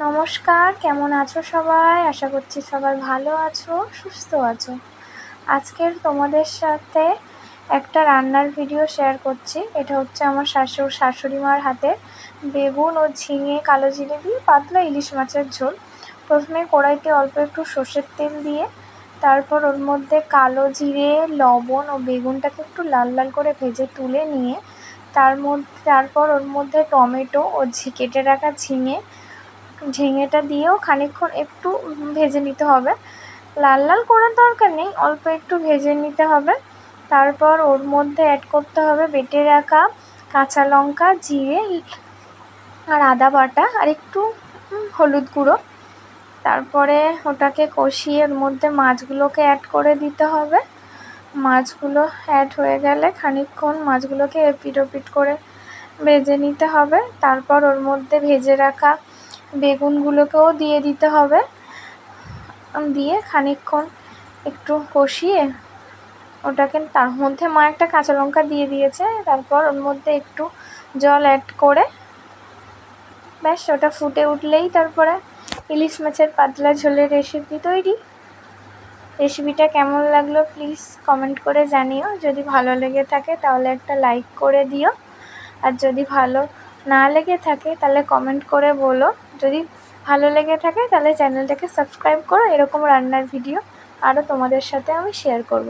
নমস্কার, কেমন আছো সবাই? আশা করছি সবাই ভালো আছো, সুস্থ আছো। আজকের তোমাদের সাথে একটা রান্নার ভিডিও শেয়ার করছি। এটা হচ্ছে আমার শাশুড়ি মার হাতে বেগুন ও ঝিঙে কালো জিরে দিয়ে পাতলা ইলিশ মাছের ঝোল। প্রথমে কড়াইতে অল্প একটু সর্ষের তেল দিয়ে তারপর ওর মধ্যে কালো জিরে, লবণ ও বেগুনটাকে একটু লাল লাল করে ভেজে তুলে নিয়ে তারপর ওর মধ্যে টমেটো ও কেটে রাখা ঝিঙেটা দিয়েও খানিকক্ষণ একটু ভেজে নিতে হবে। লাল লাল করার দরকার নেই, অল্প একটু ভেজে নিতে হবে। তারপর ওর মধ্যে অ্যাড করতে হবে বেটে রাখা কাঁচা লঙ্কা, জিরে আর আদা বাটা আর একটু হলুদ গুঁড়ো। তারপরে ওটাকে কষিয়ে ওর মধ্যে মাছগুলোকে অ্যাড করে দিতে হবে। মাছগুলো অ্যাড হয়ে গেলে খানিকক্ষণ মাছগুলোকে এপিট ওপিট করে ভেজে নিতে হবে। তারপর ওর মধ্যে ভেজে রাখা বেগুনগুলোকেও দিয়ে দিতে হবে। দিয়ে খানিকক্ষণ একটু কষিয়ে ওটাকে তার মধ্যে মা একটা কাঁচা লঙ্কা দিয়ে দিয়েছে। তারপর ওর মধ্যে একটু জল অ্যাড করে ব্যাস ওটা ফুটে উঠলেই তারপরে ইলিশ মাছের পাতলা ঝোলের রেসিপি তৈরি। রেসিপিটা কেমন লাগলো প্লিজ কমেন্ট করে জানিও। যদি ভালো লেগে থাকে তাহলে একটা লাইক করে দিও, আর যদি ভালো না লেগে থাকে তাহলে কমেন্ট করে বলো। যদি ভালো লেগে থাকে তাহলে চ্যানেলটাকে সাবস্ক্রাইব করো। এরকম রান্নার ভিডিও আরও তোমাদের সাথে আমি শেয়ার করব।